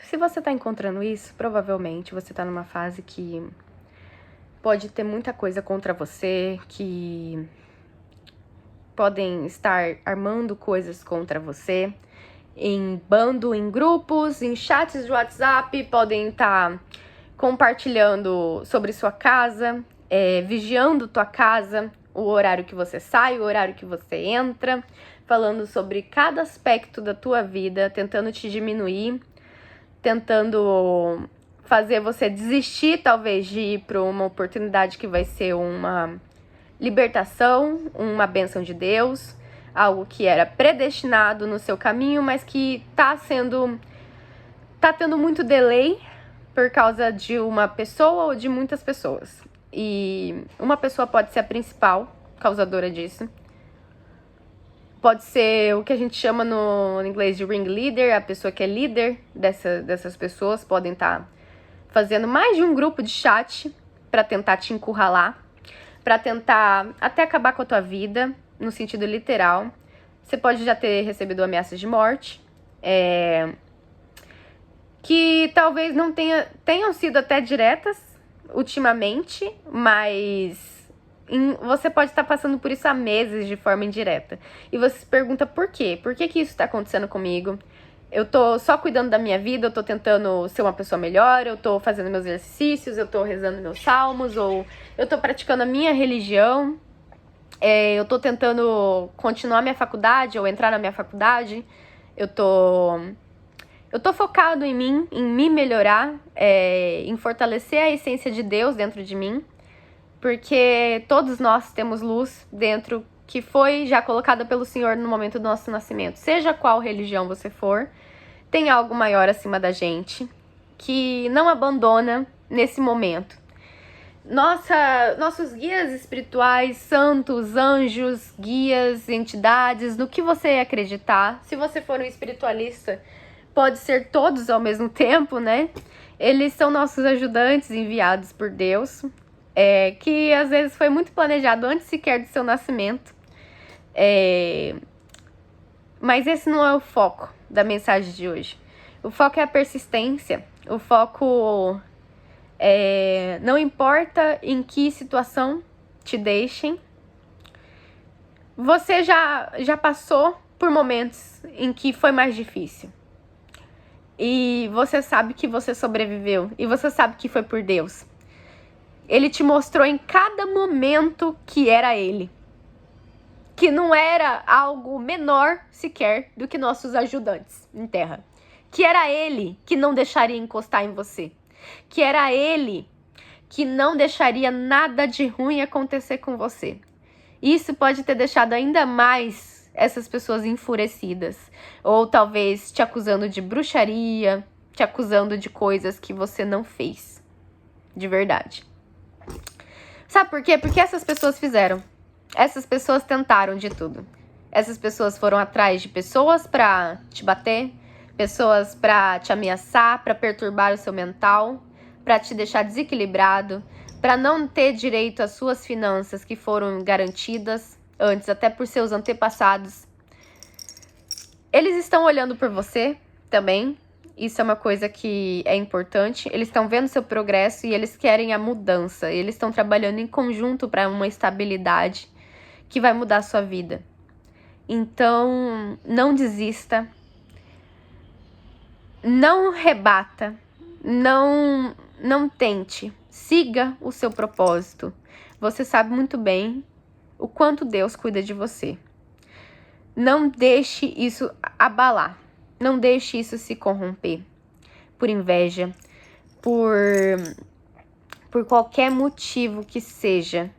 Se você tá encontrando isso, provavelmente você tá numa fase que pode ter muita coisa contra você, que podem estar armando coisas contra você, em bando, em grupos, em chats de WhatsApp, podem estar compartilhando sobre sua casa, vigiando tua casa, o horário que você sai, o horário que você entra, falando sobre cada aspecto da tua vida, tentando te diminuir, tentando fazer você desistir, talvez, de ir para uma oportunidade que vai ser uma libertação, uma bênção de Deus, algo que era predestinado no seu caminho, mas que tá tendo muito delay por causa de uma pessoa ou de muitas pessoas. E uma pessoa pode ser a principal causadora disso. Pode ser o que a gente chama no inglês de ringleader, a pessoa que é líder dessas pessoas. Podem estar fazendo mais de um grupo de chat para tentar te encurralar, para tentar até acabar com a tua vida, no sentido literal. Você pode já ter recebido ameaças de morte, que talvez não tenham sido até diretas ultimamente, mas você pode estar passando por isso há meses de forma indireta. E você se pergunta por quê? Por que isso está acontecendo comigo? Eu tô só cuidando da minha vida, eu tô tentando ser uma pessoa melhor, eu tô fazendo meus exercícios, eu tô rezando meus salmos, ou eu tô praticando a minha religião, eu tô tentando continuar minha faculdade ou entrar na minha faculdade, eu tô focado em mim, em me melhorar, em fortalecer a essência de Deus dentro de mim, porque todos nós temos luz dentro que foi já colocada pelo Senhor no momento do nosso nascimento. Seja qual religião você for, tem algo maior acima da gente que não abandona nesse momento. Nossos guias espirituais, santos, anjos, guias, entidades, no que você acreditar. Se você for um espiritualista, pode ser todos ao mesmo tempo, né? Eles são nossos ajudantes enviados por Deus, que às vezes foi muito planejado antes sequer do seu nascimento. Mas esse não é o foco da mensagem de hoje. O foco é a persistência. O foco não importa em que situação te deixem. Você já passou por momentos em que foi mais difícil. E você sabe que você sobreviveu. E você sabe que foi por Deus. Ele te mostrou em cada momento que era Ele. Que não era algo menor sequer do que nossos ajudantes em terra. Que era Ele que não deixaria encostar em você. Que era Ele que não deixaria nada de ruim acontecer com você. Isso pode ter deixado ainda mais essas pessoas enfurecidas. Ou talvez te acusando de bruxaria, te acusando de coisas que você não fez. De verdade. Sabe por quê? Porque essas pessoas fizeram. Essas pessoas tentaram de tudo. Essas pessoas foram atrás de pessoas pra te bater, pessoas pra te ameaçar, pra perturbar o seu mental, pra te deixar desequilibrado, pra não ter direito às suas finanças que foram garantidas antes, até por seus antepassados. Eles estão olhando por você também. Isso é uma coisa que é importante. Eles estão vendo seu progresso e eles querem a mudança. Eles estão trabalhando em conjunto para uma estabilidade que vai mudar a sua vida. Então, não desista. Não rebata. Não tente. Siga o seu propósito. Você sabe muito bem o quanto Deus cuida de você. Não deixe isso abalar. Não deixe isso se corromper por inveja, por qualquer motivo que seja.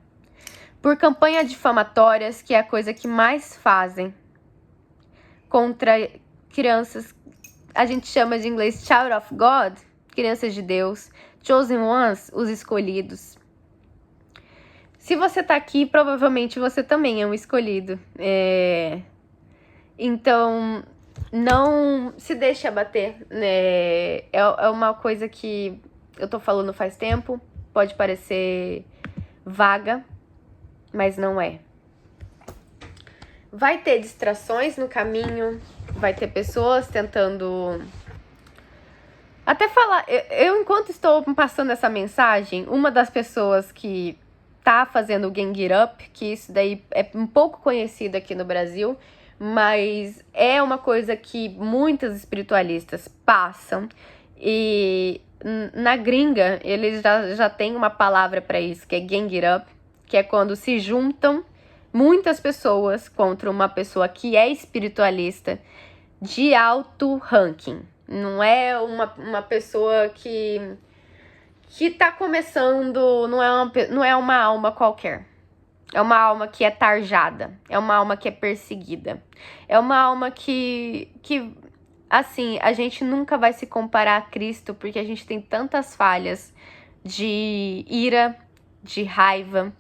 Por campanhas difamatórias, que é a coisa que mais fazem contra crianças, a gente chama de inglês Child of God, crianças de Deus, Chosen Ones, os escolhidos. Se você tá aqui, provavelmente você também é um escolhido. Então, não se deixe abater, né? É uma coisa que eu tô falando faz tempo, pode parecer vaga, mas não é. Vai ter distrações no caminho, vai ter pessoas tentando Até falar, enquanto estou passando essa mensagem, uma das pessoas que tá fazendo o Gang It Up, que isso daí é um pouco conhecido aqui no Brasil, mas é uma coisa que muitas espiritualistas passam, e na gringa eles já têm uma palavra para isso, que é Gang It Up, que é quando se juntam muitas pessoas contra uma pessoa que é espiritualista de alto ranking. Não é uma pessoa que tá começando, não é uma alma qualquer. É uma alma que é tarjada, é uma alma que é perseguida. É uma alma que assim, a gente nunca vai se comparar a Cristo, porque a gente tem tantas falhas de ira, de raiva,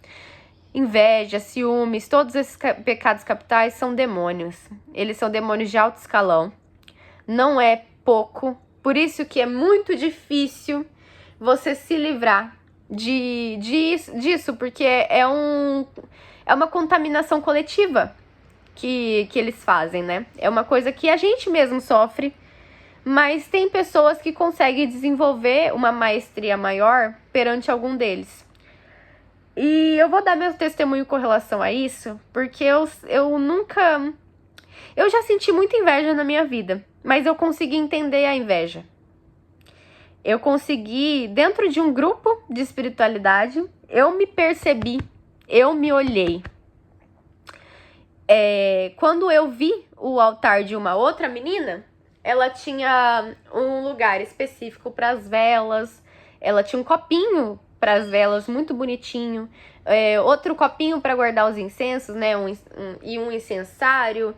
inveja, ciúmes. Todos esses pecados capitais são demônios. Eles são demônios de alto escalão. Não é pouco. Por isso que é muito difícil você se livrar disso, porque é uma contaminação coletiva que eles fazem, né? É uma coisa que a gente mesmo sofre, mas tem pessoas que conseguem desenvolver uma maestria maior perante algum deles. E eu vou dar meu testemunho com relação a isso, porque eu nunca... Eu já senti muita inveja na minha vida, mas eu consegui entender a inveja. Eu consegui, dentro de um grupo de espiritualidade, eu me percebi, eu me olhei. Quando eu vi o altar de uma outra menina, ela tinha um lugar específico para as velas, ela tinha um copinho para as velas muito bonitinho, outro copinho para guardar os incensos, né, e um incensário,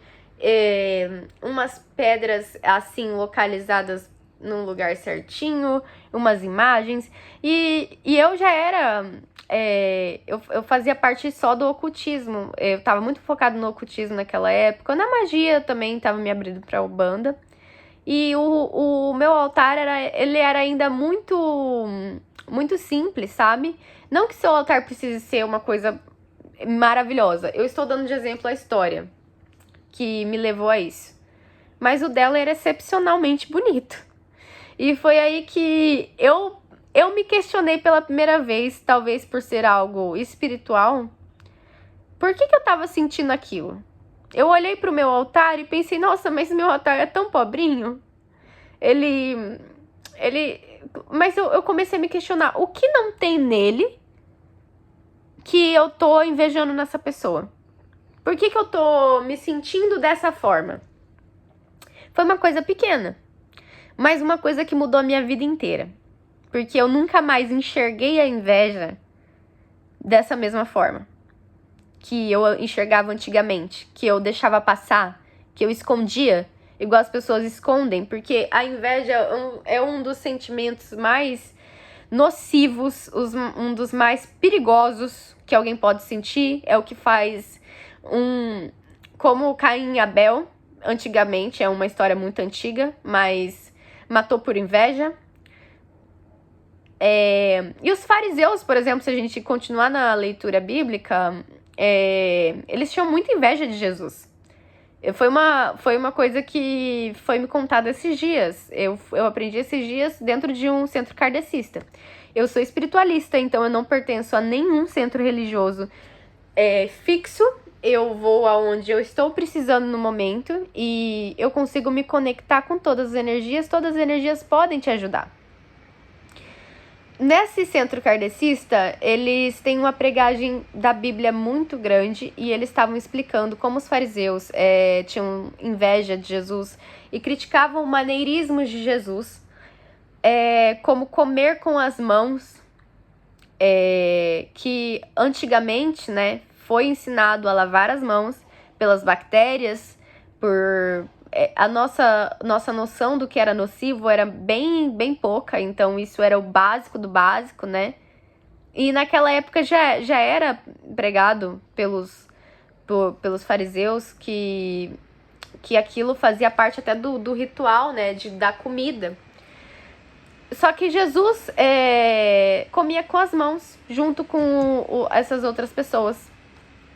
umas pedras assim localizadas num lugar certinho, umas imagens, e eu já era, eu fazia parte só do ocultismo, eu tava muito focado no ocultismo naquela época, na magia também tava me abrindo pra Umbanda, e o meu altar ele era ainda muito simples, sabe? Não que seu altar precise ser uma coisa maravilhosa, eu estou dando de exemplo a história que me levou a isso, mas o dela era excepcionalmente bonito. E foi aí que eu me questionei pela primeira vez, talvez por ser algo espiritual, por que eu tava sentindo aquilo? Eu olhei pro meu altar e pensei, nossa, mas meu altar é tão pobrinho. Mas eu comecei a me questionar, o que não tem nele que eu tô invejando nessa pessoa? Por que eu tô me sentindo dessa forma? Foi uma coisa pequena, mas uma coisa que mudou a minha vida inteira. Porque eu nunca mais enxerguei a inveja dessa mesma forma que eu enxergava antigamente, que eu deixava passar, que eu escondia, igual as pessoas escondem, porque a inveja é um dos sentimentos mais nocivos, um dos mais perigosos que alguém pode sentir, é o que faz como Caim e Abel, antigamente, é uma história muito antiga, mas matou por inveja. E os fariseus, por exemplo, se a gente continuar na leitura bíblica, eles tinham muita inveja de Jesus. Foi uma coisa que foi me contada esses dias. Eu aprendi esses dias dentro de um centro kardecista. Eu sou espiritualista, então eu não pertenço a nenhum centro religioso fixo. Eu vou aonde eu estou precisando no momento e eu consigo me conectar com todas as energias podem te ajudar. Nesse centro kardecista, eles têm uma pregagem da Bíblia muito grande e eles estavam explicando como os fariseus tinham inveja de Jesus e criticavam maneirismos de Jesus, como comer com as mãos, que antigamente, né, foi ensinado a lavar as mãos pelas bactérias, a nossa noção do que era nocivo era bem pouca, então isso era o básico do básico, né? E naquela época já era pregado pelos fariseus que aquilo fazia parte até do ritual, né? De dar comida. Só que Jesus comia com as mãos, junto com essas outras pessoas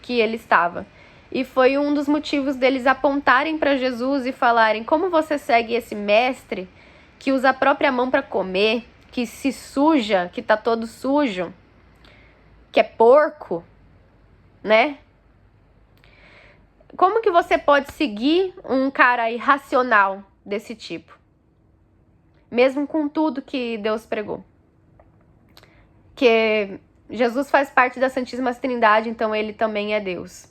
que ele estava. E foi um dos motivos deles apontarem para Jesus e falarem: como você segue esse mestre que usa a própria mão para comer, que se suja, que tá todo sujo, que é porco, né? Como que você pode seguir um cara irracional desse tipo? Mesmo com tudo que Deus pregou. Que Jesus faz parte da Santíssima Trindade, então ele também é Deus.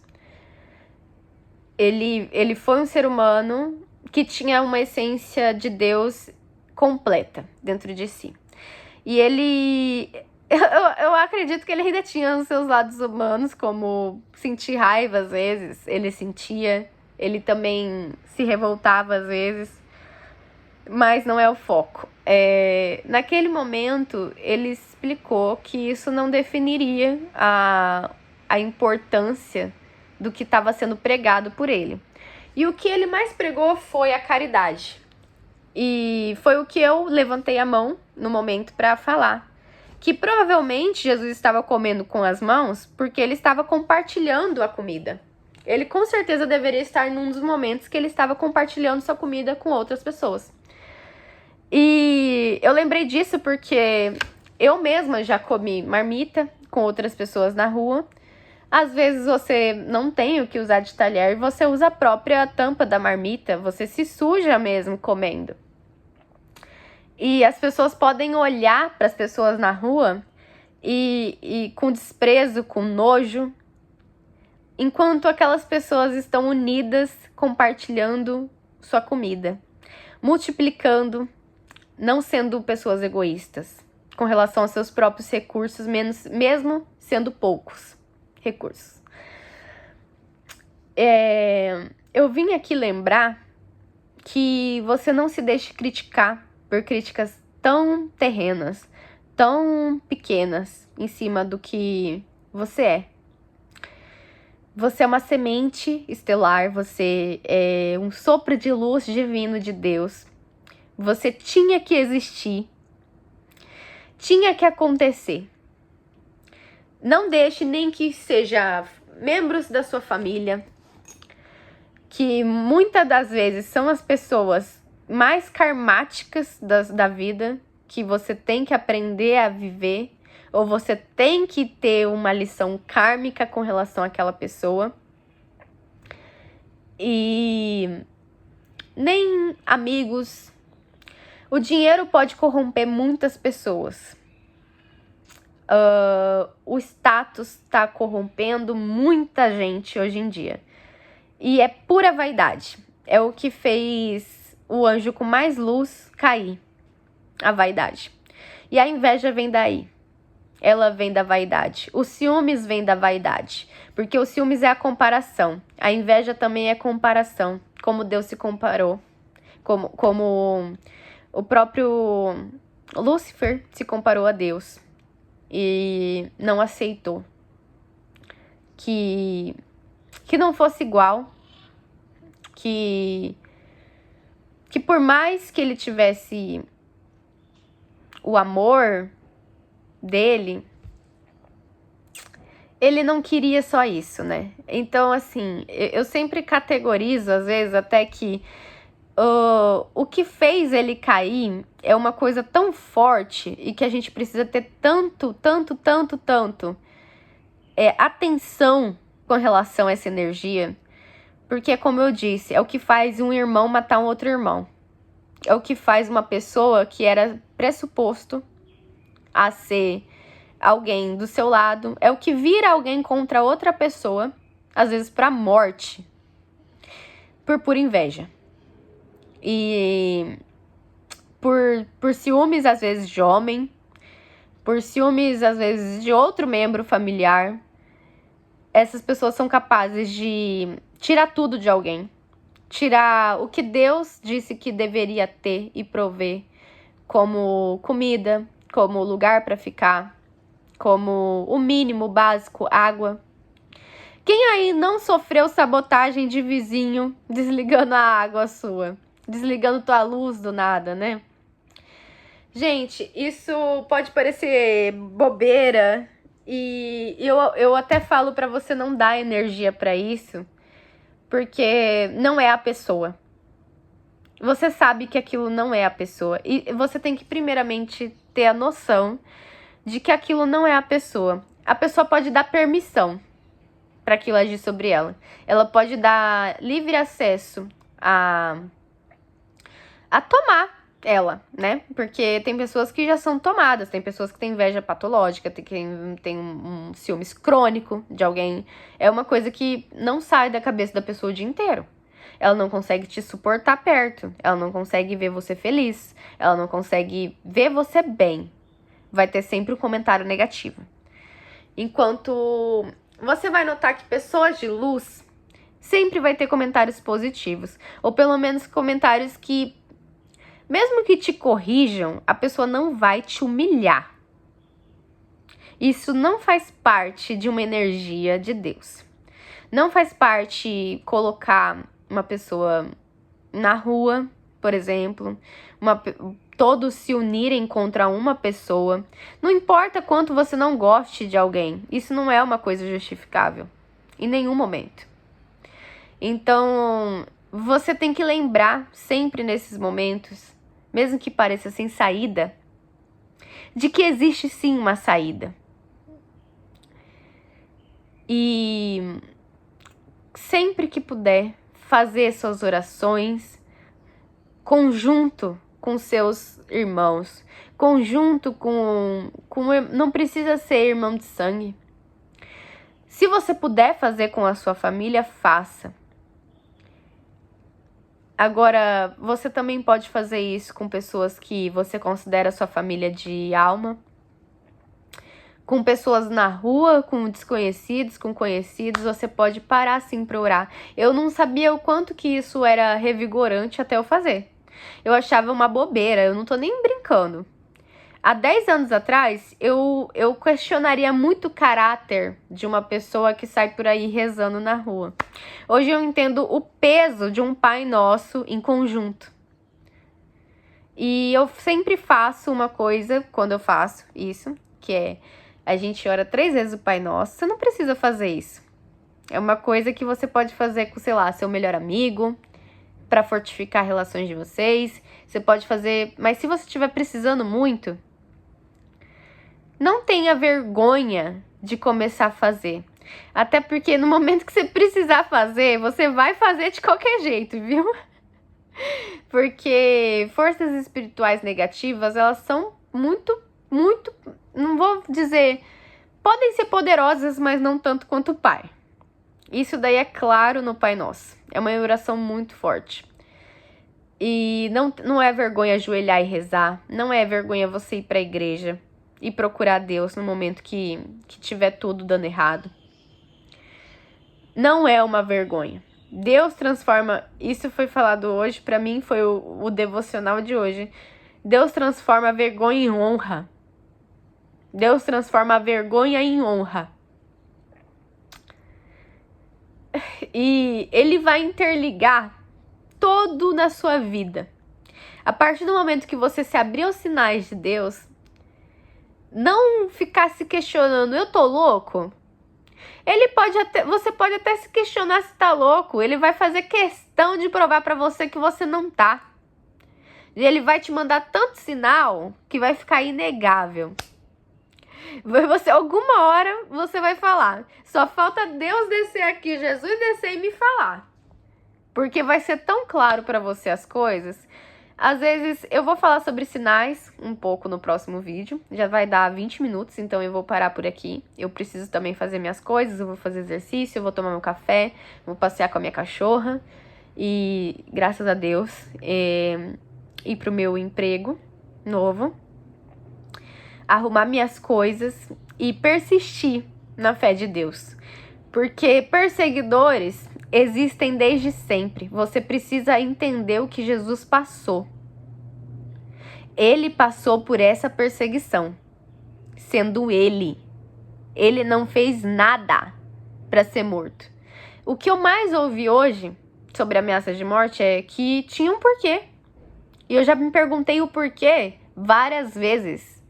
Ele foi um ser humano que tinha uma essência de Deus completa dentro de si. E ele... Eu acredito que ele ainda tinha os seus lados humanos, como sentir raiva às vezes. Ele sentia, ele também se revoltava às vezes. Mas não é o foco. Naquele momento, ele explicou que isso não definiria a importância do que estava sendo pregado por ele. E o que ele mais pregou foi a caridade. E foi o que eu levantei a mão no momento para falar. Que provavelmente Jesus estava comendo com as mãos porque ele estava compartilhando a comida. Ele com certeza deveria estar num dos momentos que ele estava compartilhando sua comida com outras pessoas. E eu lembrei disso porque eu mesma já comi marmita com outras pessoas na rua. Às vezes você não tem o que usar de talher, você usa a própria tampa da marmita, você se suja mesmo comendo. E as pessoas podem olhar para as pessoas na rua e com desprezo, com nojo, enquanto aquelas pessoas estão unidas, compartilhando sua comida, multiplicando, não sendo pessoas egoístas com relação aos seus próprios recursos, mesmo sendo poucos recursos. Eu vim aqui lembrar que você não se deixe criticar por críticas tão terrenas, tão pequenas em cima do que você é. Você é uma semente estelar, você é um sopro de luz divino de Deus. Você tinha que existir, tinha que acontecer. Não deixe nem que seja membros da sua família, que muitas das vezes são as pessoas mais karmáticas da vida, que você tem que aprender a viver, ou você tem que ter uma lição kármica com relação àquela pessoa. E nem amigos. O dinheiro pode corromper muitas pessoas. O status está corrompendo muita gente hoje em dia. E é pura vaidade. É o que fez o anjo com mais luz cair. A vaidade. E a inveja vem daí. Ela vem da vaidade. Os ciúmes vem da vaidade. Porque o ciúmes é a comparação. A inveja também é comparação. Como Deus se comparou. Como o próprio Lúcifer se comparou a Deus. E não aceitou que não fosse igual. Que por mais que ele tivesse o amor dele, ele não queria só isso, né? Então, assim, eu sempre categorizo, às vezes, até que o que fez ele cair é uma coisa tão forte e que a gente precisa ter tanto atenção com relação a essa energia, porque, como eu disse, é o que faz um irmão matar um outro irmão. É o que faz uma pessoa que era pressuposto a ser alguém do seu lado, é o que vira alguém contra outra pessoa, às vezes pra morte, por pura inveja. E por ciúmes, às vezes, de homem, por ciúmes, às vezes, de outro membro familiar, essas pessoas são capazes de tirar tudo de alguém. Tirar o que Deus disse que deveria ter e prover, como comida, como lugar para ficar, como o mínimo básico, água. Quem aí não sofreu sabotagem de vizinho desligando a água sua? Desligando tua luz do nada, né? Gente, isso pode parecer bobeira e eu até falo para você não dar energia para isso, porque não é a pessoa. Você sabe que aquilo não é a pessoa. E você tem que primeiramente ter a noção de que aquilo não é a pessoa. A pessoa pode dar permissão para aquilo agir sobre ela. Ela pode dar livre acesso a tomar ela, né? Porque tem pessoas que já são tomadas, tem pessoas que têm inveja patológica, tem quem tem um ciúmes crônico de alguém. É uma coisa que não sai da cabeça da pessoa o dia inteiro. Ela não consegue te suportar perto, ela não consegue ver você feliz, ela não consegue ver você bem. Vai ter sempre um comentário negativo. Enquanto você vai notar que pessoas de luz sempre vai ter comentários positivos, ou pelo menos comentários que, mesmo que te corrijam, a pessoa não vai te humilhar. Isso não faz parte de uma energia de Deus. Não faz parte colocar uma pessoa na rua, por exemplo, todos se unirem contra uma pessoa. Não importa quanto você não goste de alguém, isso não é uma coisa justificável, em nenhum momento. Então, você tem que lembrar sempre nesses momentos, mesmo que pareça sem saída, de que existe sim uma saída. E sempre que puder, fazer suas orações conjunto com seus irmãos, conjunto com não precisa ser irmão de sangue. Se você puder fazer com a sua família, faça. Agora, você também pode fazer isso com pessoas que você considera sua família de alma, com pessoas na rua, com desconhecidos, com conhecidos. Você pode parar sim para orar. Eu não sabia o quanto que isso era revigorante até eu fazer. Eu achava uma bobeira, eu não tô nem brincando. Há 10 anos atrás, eu questionaria muito o caráter de uma pessoa que sai por aí rezando na rua. Hoje eu entendo o peso de um Pai Nosso em conjunto. E eu sempre faço uma coisa quando eu faço isso, que é a gente ora 3 vezes o Pai Nosso. Você não precisa fazer isso. É uma coisa que você pode fazer com, sei lá, seu melhor amigo, para fortificar relações de vocês. Você pode fazer, mas se você estiver precisando muito, não tenha vergonha de começar a fazer. Até porque no momento que você precisar fazer, você vai fazer de qualquer jeito, viu? Porque forças espirituais negativas, elas são muito, não vou dizer, podem ser poderosas, mas não tanto quanto o Pai. Isso daí é claro no Pai Nosso. É uma oração muito forte. E não é vergonha ajoelhar e rezar. Não é vergonha você ir para a igreja e procurar Deus no momento que tiver tudo dando errado. Não é uma vergonha. Deus transforma... Isso foi falado hoje, para mim foi o devocional de hoje. Deus transforma a vergonha em honra. Deus transforma a vergonha em honra. E Ele vai interligar todo na sua vida. A partir do momento que você se abrir aos sinais de Deus, não ficar se questionando, eu tô louco? Você pode até se questionar se tá louco. Ele vai fazer questão de provar pra você que você não tá. E ele vai te mandar tanto sinal que vai ficar inegável. Alguma hora você vai falar. Só falta Deus descer aqui, Jesus descer e me falar. Porque vai ser tão claro pra você as coisas. Às vezes, eu vou falar sobre sinais um pouco no próximo vídeo. Já vai dar 20 minutos, então eu vou parar por aqui. Eu preciso também fazer minhas coisas, eu vou fazer exercício, eu vou tomar meu café, vou passear com a minha cachorra. E, graças a Deus, ir pro meu emprego novo. Arrumar minhas coisas e persistir na fé de Deus. Porque perseguidores existem desde sempre. Você precisa entender o que Jesus passou. Ele passou por essa perseguição, sendo ele. Ele não fez nada para ser morto. O que eu mais ouvi hoje sobre ameaças de morte é que tinha um porquê. E eu já me perguntei o porquê várias vezes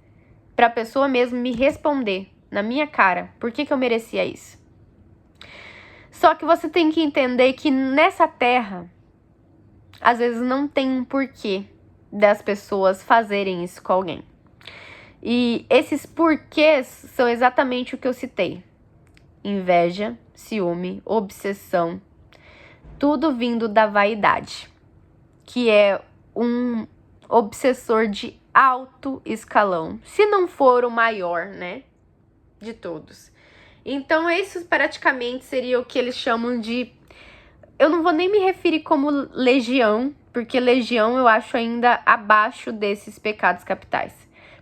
para a pessoa mesmo me responder na minha cara por que eu merecia isso. Só que você tem que entender que nessa terra às vezes não tem um porquê das pessoas fazerem isso com alguém. E esses porquês são exatamente o que eu citei. Inveja, ciúme, obsessão, tudo vindo da vaidade, que é um obsessor de alto escalão, se não for o maior, né, de todos. Então, isso praticamente seria o que eles chamam de... Eu não vou nem me referir como legião, porque legião eu acho ainda abaixo desses pecados capitais.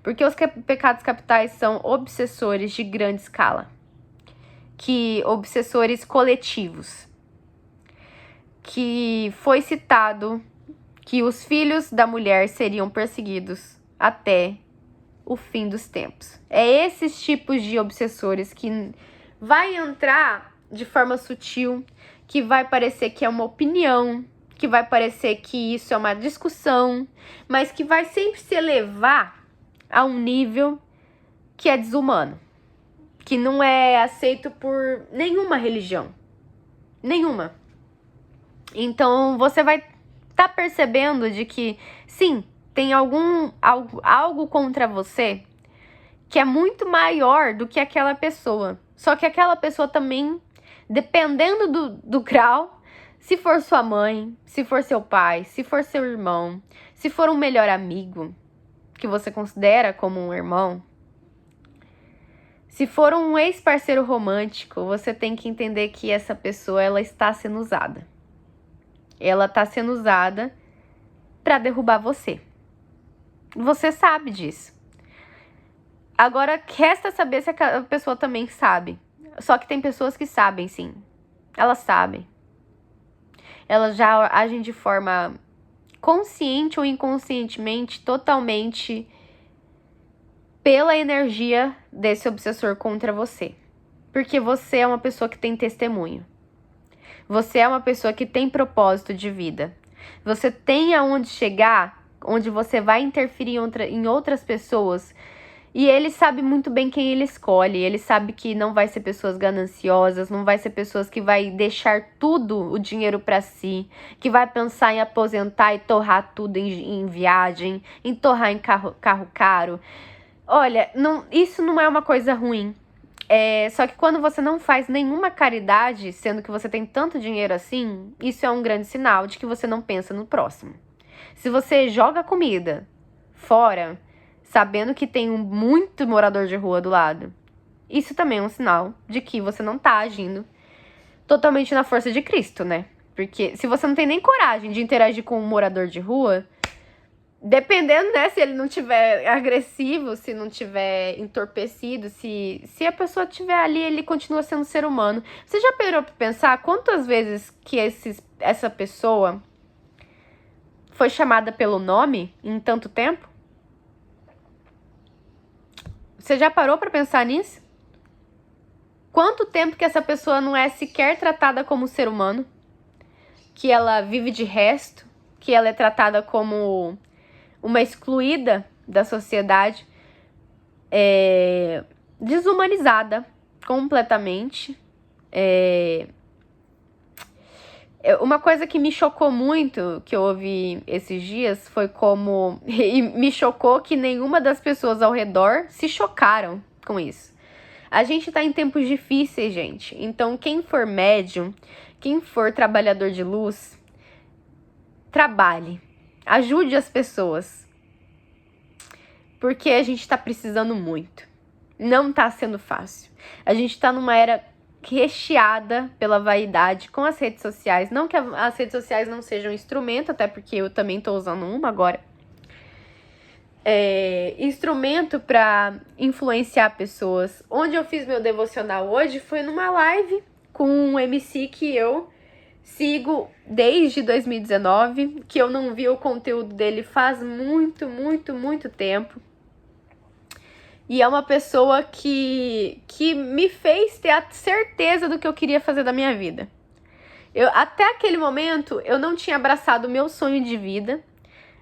Porque os pecados capitais são obsessores de grande escala, obsessores coletivos, que foi citado que os filhos da mulher seriam perseguidos até o fim dos tempos. É esses tipos de obsessores que vai entrar de forma sutil, que vai parecer que é uma opinião, que vai parecer que isso é uma discussão, mas que vai sempre se elevar a um nível que é desumano, que não é aceito por nenhuma religião, nenhuma. Então você vai estar percebendo de que sim, tem algo contra você que é muito maior do que aquela pessoa. Só que aquela pessoa também, dependendo do grau, se for sua mãe, se for seu pai, se for seu irmão, se for um melhor amigo que você considera como um irmão, se for um ex-parceiro romântico, você tem que entender que essa pessoa, ela está sendo usada. Ela está sendo usada para derrubar você. Você sabe disso. Agora, resta saber se a pessoa também sabe. Só que tem pessoas que sabem, sim. Elas sabem. Elas já agem de forma consciente ou inconscientemente, totalmente pela energia desse obsessor contra você. Porque você é uma pessoa que tem testemunho. Você é uma pessoa que tem propósito de vida. Você tem aonde chegar, onde você vai interferir em outras pessoas. E ele sabe muito bem quem ele escolhe. Ele sabe que não vai ser pessoas gananciosas, não vai ser pessoas que vai deixar tudo o dinheiro para si, que vai pensar em aposentar e torrar tudo em viagem, em torrar em carro caro. Olha, isso não é uma coisa ruim. Só que quando você não faz nenhuma caridade, sendo que você tem tanto dinheiro assim, isso é um grande sinal de que você não pensa no próximo. Se você joga comida fora, sabendo que tem muito morador de rua do lado, isso também é um sinal de que você não tá agindo totalmente na força de Cristo, né? Porque se você não tem nem coragem de interagir com um morador de rua, dependendo, né, se ele não tiver agressivo, se não tiver entorpecido, se a pessoa estiver ali, ele continua sendo ser humano. Você já parou pra pensar quantas vezes que essa pessoa foi chamada pelo nome em tanto tempo? Você já parou pra pensar nisso? Quanto tempo que essa pessoa não é sequer tratada como ser humano? Que ela vive de resto? Que ela é tratada como uma excluída da sociedade? Desumanizada completamente. Uma coisa que me chocou muito, que eu ouvi esses dias, foi como... E me chocou que nenhuma das pessoas ao redor se chocaram com isso. A gente tá em tempos difíceis, gente. Então, quem for médium, quem for trabalhador de luz, trabalhe. Ajude as pessoas. Porque a gente tá precisando muito. Não tá sendo fácil. A gente tá numa era recheada pela vaidade com as redes sociais. Não que as redes sociais não sejam um instrumento, até porque eu também tô usando uma agora. Instrumento para influenciar pessoas. Onde eu fiz meu devocional hoje foi numa live com um MC que eu sigo desde 2019, que eu não vi o conteúdo dele faz muito, muito, muito tempo. E é uma pessoa que me fez ter a certeza do que eu queria fazer da minha vida. Até aquele momento, eu não tinha abraçado o meu sonho de vida,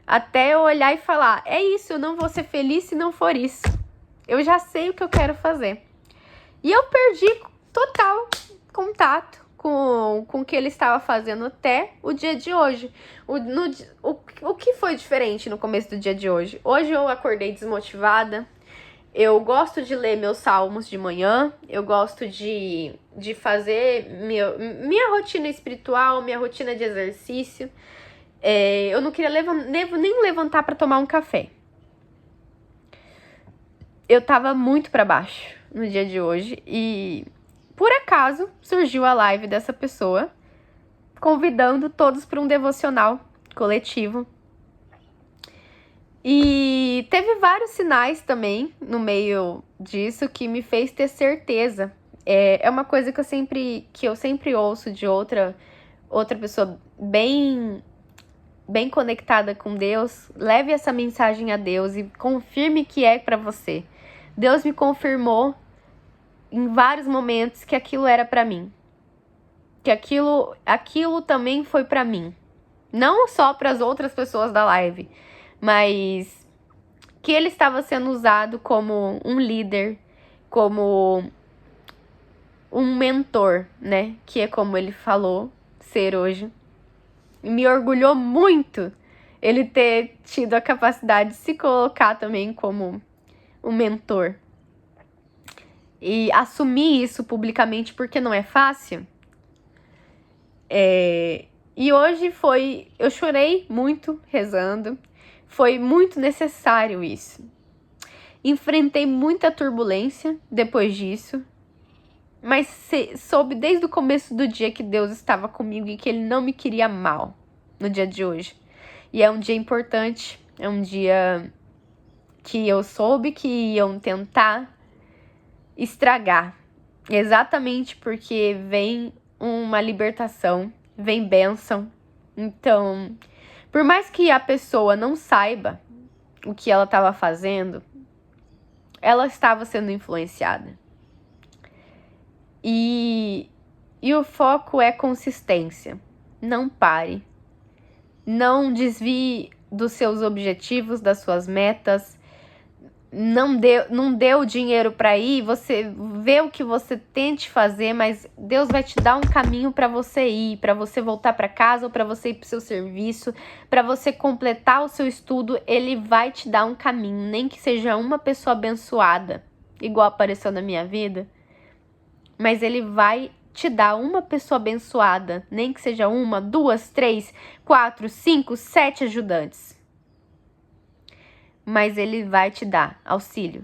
até eu olhar e falar, é isso, eu não vou ser feliz se não for isso. Eu já sei o que eu quero fazer. E eu perdi total contato com o que ele estava fazendo até o dia de hoje. O que foi diferente no começo do dia de hoje? Hoje eu acordei desmotivada. Eu gosto de ler meus salmos de manhã. Eu gosto de fazer minha rotina espiritual, minha rotina de exercício. Eu não queria nem levantar para tomar um café. Eu tava muito para baixo no dia de hoje e, por acaso, surgiu a live dessa pessoa convidando todos para um devocional coletivo. E teve vários sinais também no meio disso que me fez ter certeza. É uma coisa que eu sempre ouço de outra pessoa bem conectada com Deus. Leve essa mensagem a Deus e confirme que é para você. Deus me confirmou em vários momentos que aquilo era para mim. Que aquilo também foi para mim. Não só para as outras pessoas da live, mas que ele estava sendo usado como um líder, como um mentor, né? Que é como ele falou ser hoje. E me orgulhou muito ele ter tido a capacidade de se colocar também como um mentor. E assumir isso publicamente porque não é fácil. E hoje eu chorei muito rezando. Foi muito necessário isso. Enfrentei muita turbulência depois disso. Mas soube desde o começo do dia que Deus estava comigo e que Ele não me queria mal no dia de hoje. E é um dia importante. É um dia que eu soube que iam tentar estragar. Exatamente porque vem uma libertação, vem bênção. Então, por mais que a pessoa não saiba o que ela estava fazendo, ela estava sendo influenciada. E o foco é consistência. Não pare. Não desvie dos seus objetivos, das suas metas. Não dê o dinheiro para ir, você vê o que você tente fazer, mas Deus vai te dar um caminho para você ir, para você voltar para casa ou para você ir para o seu serviço, para você completar o seu estudo. Ele vai te dar um caminho, nem que seja uma pessoa abençoada, igual apareceu na minha vida, mas ele vai te dar uma pessoa abençoada, nem que seja 1, 2, 3, 4, 5, 7 ajudantes. Mas ele vai te dar auxílio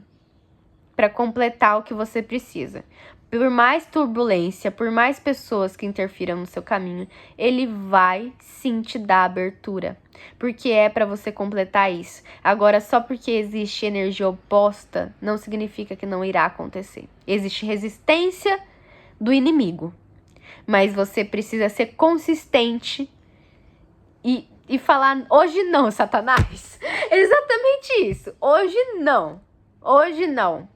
para completar o que você precisa. Por mais turbulência, por mais pessoas que interfiram no seu caminho, ele vai sim te dar abertura, porque é para você completar isso. Agora, só porque existe energia oposta, não significa que não irá acontecer. Existe resistência do inimigo, mas você precisa ser consistente e falar, hoje não, Satanás. Exatamente isso. Hoje não. Hoje não.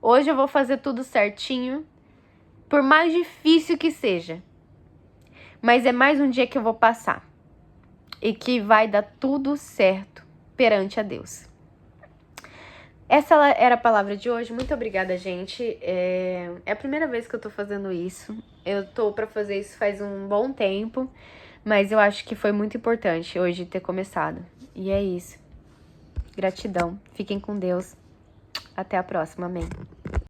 Hoje eu vou fazer tudo certinho, por mais difícil que seja. Mas é mais um dia que eu vou passar. E que vai dar tudo certo perante a Deus. Essa era a palavra de hoje. Muito obrigada, gente. É a primeira vez que eu tô fazendo isso. Eu tô pra fazer isso faz um bom tempo. Mas eu acho que foi muito importante hoje ter começado. E é isso. Gratidão. Fiquem com Deus. Até a próxima. Amém.